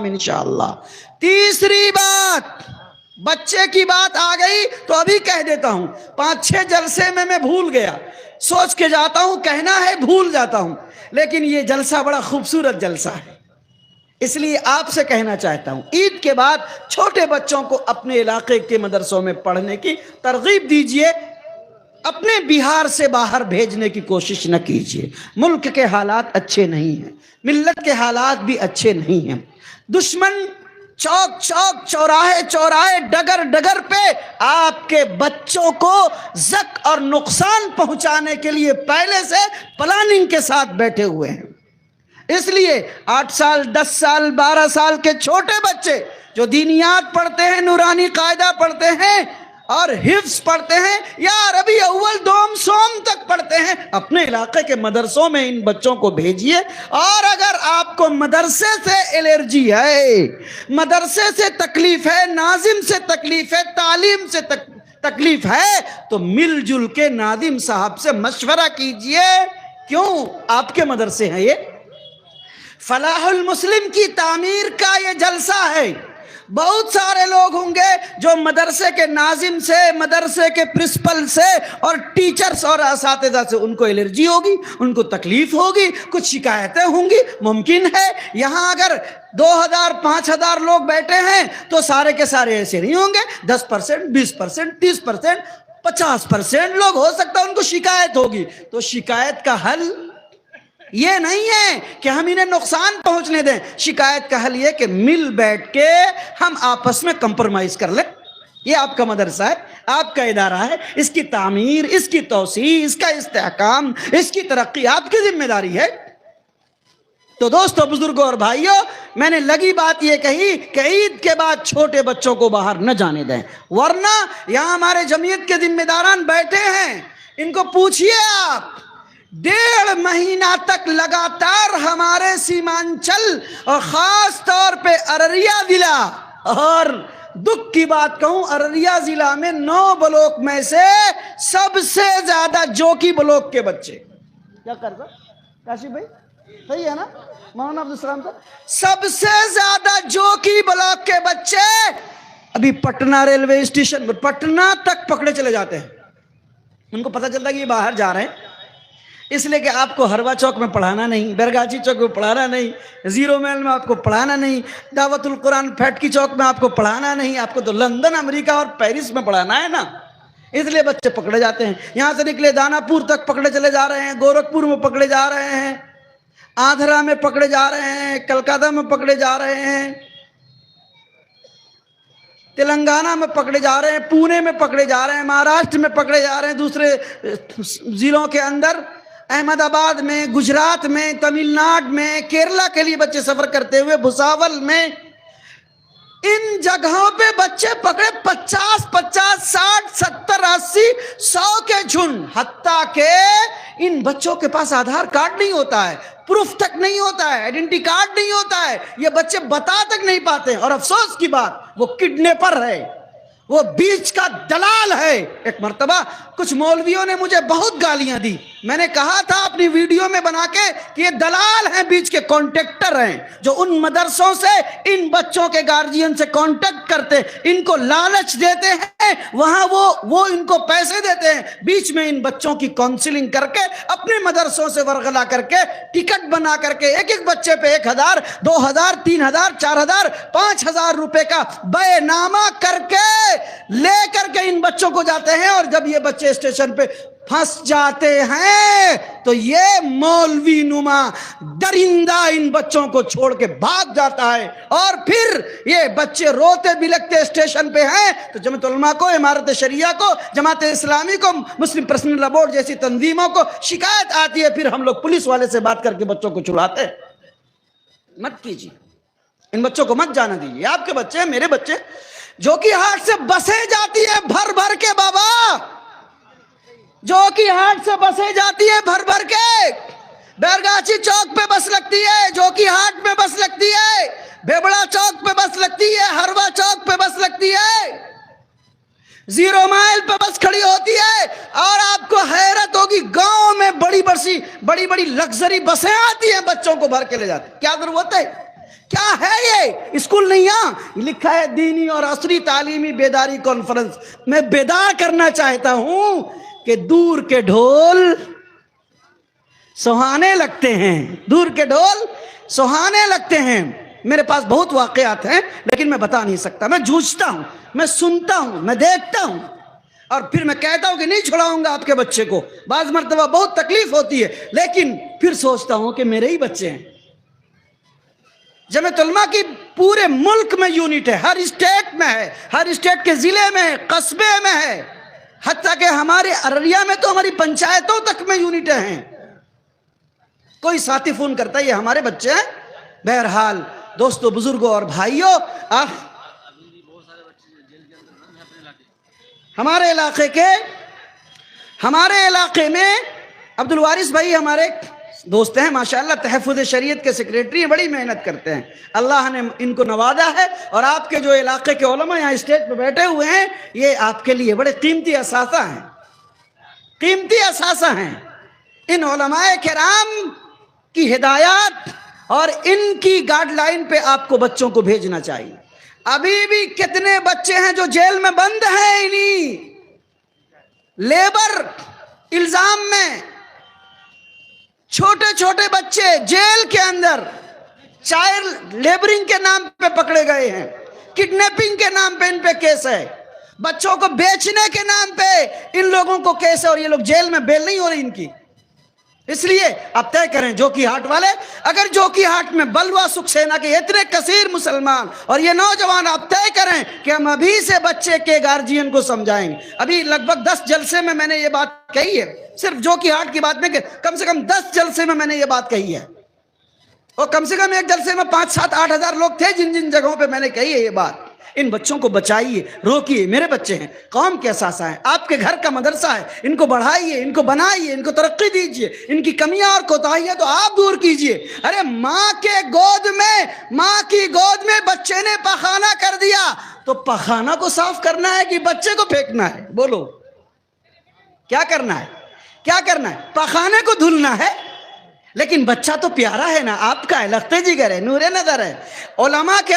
انشاءاللہ۔ تیسری بات، بچے کی بات آ گئی تو ابھی کہہ دیتا ہوں، 5-6 جلسے میں بھول گیا، سوچ کے جاتا ہوں، کہنا ہے بھول جاتا ہوں، لیکن یہ جلسہ بڑا خوبصورت جلسہ ہے، اس لیے آپ سے کہنا چاہتا ہوں، عید کے بعد چھوٹے بچوں کو اپنے علاقے کے مدرسوں میں پڑھنے کی ترغیب دیجئے، اپنے بہار سے باہر بھیجنے کی کوشش نہ کیجئے۔ ملک کے حالات اچھے نہیں ہیں، ملت کے حالات بھی اچھے نہیں ہیں، دشمن چوک چوک چوراہے چوراہے ڈگر ڈگر پہ آپ کے بچوں کو زک اور نقصان پہنچانے کے لیے پہلے سے پلاننگ کے ساتھ بیٹھے ہوئے ہیں۔ اس لیے 8 سال 10 سال 12 سال کے چھوٹے بچے جو دینیات پڑھتے ہیں، نورانی قاعدہ پڑھتے ہیں اور حفظ پڑھتے ہیں یا ربیع اول دوم سوم تک پڑھتے ہیں، اپنے علاقے کے مدرسوں میں ان بچوں کو بھیجیے۔ اور اگر آپ کو مدرسے سے الرجی ہے، مدرسے سے تکلیف ہے، ناظم سے تکلیف ہے، تعلیم سے تکلیف ہے، تو مل جل کے ناظم صاحب سے مشورہ کیجئے۔ کیوں؟ آپ کے مدرسے ہیں یہ۔ فلاح المسلم کی تعمیر کا یہ جلسہ ہے، بہت سارے لوگ ہوں گے جو مدرسے کے ناظم سے، مدرسے کے پرنسپل سے اور ٹیچرز اور اساتذہ سے ان کو الرجی ہوگی، ان کو تکلیف ہوگی، کچھ شکایتیں ہوں گی۔ ممکن ہے یہاں اگر 2000 5000 لوگ بیٹھے ہیں تو سارے کے سارے ایسے نہیں ہوں گے، 10% 20% 30% 50% لوگ ہو سکتا ہے ان کو شکایت ہوگی۔ تو شکایت کا حل یہ نہیں ہے کہ ہم انہیں نقصان پہنچنے دیں، شکایت کا حل یہ کہ مل بیٹھ کے ہم آپس میں کمپرمائز کر لیں۔ یہ آپ کا مدرسہ ہے، آپ کا ادارہ ہے، اس کی تعمیر، اس کی توسیع، اس کا استحکام، اس کی ترقی آپ کی ذمہ داری ہے۔ تو دوستو، بزرگوں اور بھائیوں، میں نے لگی بات یہ کہی کہ عید کے بعد چھوٹے بچوں کو باہر نہ جانے دیں، ورنہ یہاں ہمارے جمعیت کے ذمہ داران بیٹھے ہیں، ان کو پوچھئے آپ، 1.5 مہینہ تک لگاتار ہمارے سیمانچل اور خاص طور پہ ارریہ ضلع، اور دکھ کی بات کہوں ارریہ ضلع میں 9 بلاک میں سے سب سے زیادہ جوکی بلاک کے بچے، کیا کر رہا کاشف بھائی صحیح ہے نا، مولانا عبدالسلام صاحب، سب سے زیادہ جوکی بلاک کے بچے ابھی پٹنہ ریلوے اسٹیشن پر پٹنہ تک پکڑے چلے جاتے ہیں۔ ان کو پتہ چلتا ہے کہ یہ باہر جا رہے ہیں، اس لیے کہ آپ کو ہروا چوک میں پڑھانا نہیں، بیرگاچی چوک میں پڑھانا نہیں، زیرو میل میں آپ کو پڑھانا نہیں، دعوت القرآن پھیٹکی چوک میں آپ کو پڑھانا نہیں، آپ کو تو لندن، امریکہ اور پیرس میں پڑھانا ہے نا، اس لیے بچے پکڑے جاتے ہیں۔ یہاں سے نکلے دانا پور تک پکڑے چلے جا رہے ہیں، گورکھپور میں پکڑے جا رہے ہیں، آندھرا میں پکڑے جا رہے ہیں، کلکتہ میں پکڑے جا رہے ہیں، تلنگانہ میں پکڑے جا رہے ہیں، پونے میں پکڑے جا رہے ہیں، مہاراشٹر میں پکڑے جا رہے ہیں، دوسرے ضلعوں کے اندر، احمد آباد میں، گجرات میں، تمل ناڈو میں، کیرلا کے لیے بچے سفر کرتے ہوئے، بھساول میں، ان جگہوں پہ بچے پکڑے 50 50 60 70 80 100 کے جھنڈ، حتیٰ کہ ان بچوں کے پاس آدھار کارڈ نہیں ہوتا ہے، پروف تک نہیں ہوتا ہے، آئیڈینٹی کارڈ نہیں ہوتا ہے، یہ بچے بتا تک نہیں پاتے، اور افسوس کی بات وہ کڈنیپر ہے، وہ بیچ کا دلال ہے۔ ایک مرتبہ کچھ مولویوں نے مجھے بہت گالیاں دی، میں نے کہا تھا اپنی ویڈیو میں بنا کے کہ یہ دلال ہیں، بیچ کے کانٹیکٹر ہیں، جو ان مدرسوں سے ان بچوں کے گارجین سے کانٹیکٹ کرتے، ان کو لالچ دیتے ہیں، وہاں وہ ان کو پیسے دیتے ہیں، بیچ میں ان بچوں کی کاؤنسلنگ کر کے اپنے مدرسوں سے ورغلا کر کے ٹکٹ بنا کر کے ایک ایک بچے پہ 1000 2000 3000 4000 5000 روپے کا بے نامہ کر کے لے کر کے ان بچوں کو جاتے ہیں، اور جب یہ بچے اسٹیشن پہ پھنس جاتے ہیں تو یہ مولوی نما درندہ ان بچوں کو چھوڑ کے بھاگ جاتا ہے، اور پھر یہ بچے روتے بلکتے اسٹیشن پہ ہیں تو جمعیت علماء کو، امارت شریعہ کو، جماعت اسلامی کو، مسلم پرسنل لا بورڈ جیسی تنظیموں کو شکایت آتی ہے، پھر ہم لوگ پولیس والے سے بات کر کے بچوں کو چھڑاتے ہیں۔ مت کیجیے، ان بچوں کو مت جانا دیجیے، آپ کے بچے میرے بچے، جو کہ ہاٹ سے بسیں جاتی ہے بھر بھر کے، بابا جو کہ ہاٹ سے بسیں جاتی ہے بھر بھر کے، بیرگاچی چوک پہ بس لگتی ہے، جو کہ ہاٹ میں بس لگتی ہے، بیبڑا چوک پہ بس لگتی ہے، ہروا چوک پہ بس لگتی ہے، زیرو مائل پہ بس کھڑی ہوتی ہے، اور آپ کو حیرت ہوگی گاؤں میں بڑی بڑی لگژری بسیں آتی ہیں، بچوں کو بھر کے لے جاتے ہیں۔ کیا ضرورت ہے؟ کیا ہے یہ؟ اسکول نہیں یہاں لکھا ہے دینی اور عصری تعلیمی بیداری کانفرنس. میں بیدار کرنا چاہتا ہوں کہ دور کے ڈھول سہانے لگتے ہیں، دور کے ڈھول سہانے لگتے ہیں. میرے پاس بہت واقعات ہیں لیکن میں بتا نہیں سکتا. میں جھوجتا ہوں، میں سنتا ہوں، میں دیکھتا ہوں اور پھر میں کہتا ہوں کہ نہیں چھڑاؤں گا آپ کے بچے کو. بعض مرتبہ بہت تکلیف ہوتی ہے لیکن پھر سوچتا ہوں کہ میرے ہی بچے ہیں. جمعیت علماء کی پورے ملک میں یونٹ ہے، ہر اسٹیٹ میں ہے، ہر اسٹیٹ کے ضلع میں ہے، قصبے میں ہے، حتیٰ کہ ہمارے ارریہ میں تو ہماری پنچایتوں تک میں یونٹیں ہیں. کوئی ساتھی فون کرتا ہے یہ ہمارے بچے ہیں. بہرحال دوستو، بزرگوں اور بھائیوں، ہمارے علاقے میں عبدالوارث بھائی ہمارے دوست ہیں ماشاءاللہ، تحفظ شریعت کے سیکریٹری ہیں، بڑی محنت کرتے ہیں. اللہ نے ان کو نوازا ہے اور آپ کے جو علاقے کے علماء یہاں اسٹیج پہ بیٹھے ہوئے ہیں یہ آپ کے لیے بڑے قیمتی اثاثہ ہیں، قیمتی اثاثہ ہیں. ان علماء کرام کی ہدایات اور ان کی گائیڈ لائن پہ آپ کو بچوں کو بھیجنا چاہیے. ابھی بھی کتنے بچے ہیں جو جیل میں بند ہیں انہی لیبر الزام میں. چھوٹے چھوٹے بچے جیل کے اندر چائلڈ لیبرنگ کے نام پہ پکڑے گئے ہیں، کڈنیپنگ کے نام پہ ان پہ کیس ہے، بچوں کو بیچنے کے نام پہ ان لوگوں کو کیس ہے اور یہ لوگ جیل میں بیل نہیں ہو رہی ان کی. اس لیے آپ طے کریں جوکی ہاٹ والے، اگر جوکی ہاٹ میں بلوا سکسینہ کے اتنے کثیر مسلمان اور یہ نوجوان آپ طے کریں کہ ہم ابھی سے بچے کے گارجین کو سمجھائیں گے. ابھی لگ بھگ 10 جلسے میں نے یہ بات کہی ہے، صرف جوکی ہاٹ کی بات میں کہ کم سے کم 10 جلسے میں نے یہ بات کہی ہے اور کم سے کم ایک جلسے میں 5, 7, 8 ہزار لوگ تھے جن جن جگہوں پہ میں نے کہی ہے یہ بات. ان بچوں کو بچائیے، روکیے. میرے بچے ہیں، قوم کے اثاثہ ہیں، آپ کے گھر کا مدرسہ ہے. ان کو بڑھائیے، ان کو بنائیے، ان کو ترقی دیجیے. ان کی کمیاں اور کوتاہیاں تو آپ دور کیجیے. ارے ماں کی گود میں بچے نے پخانہ کر دیا تو پخانہ کو صاف کرنا ہے کہ بچے کو پھینکنا ہے؟ بولو کیا کرنا ہے؟ کیا کرنا ہے؟ پخانے کو دھلنا ہے. لیکن بچہ تو پیارا ہے نا، آپ کا ہے، لختے جگر ہے، نور نظر ہے. علماء کے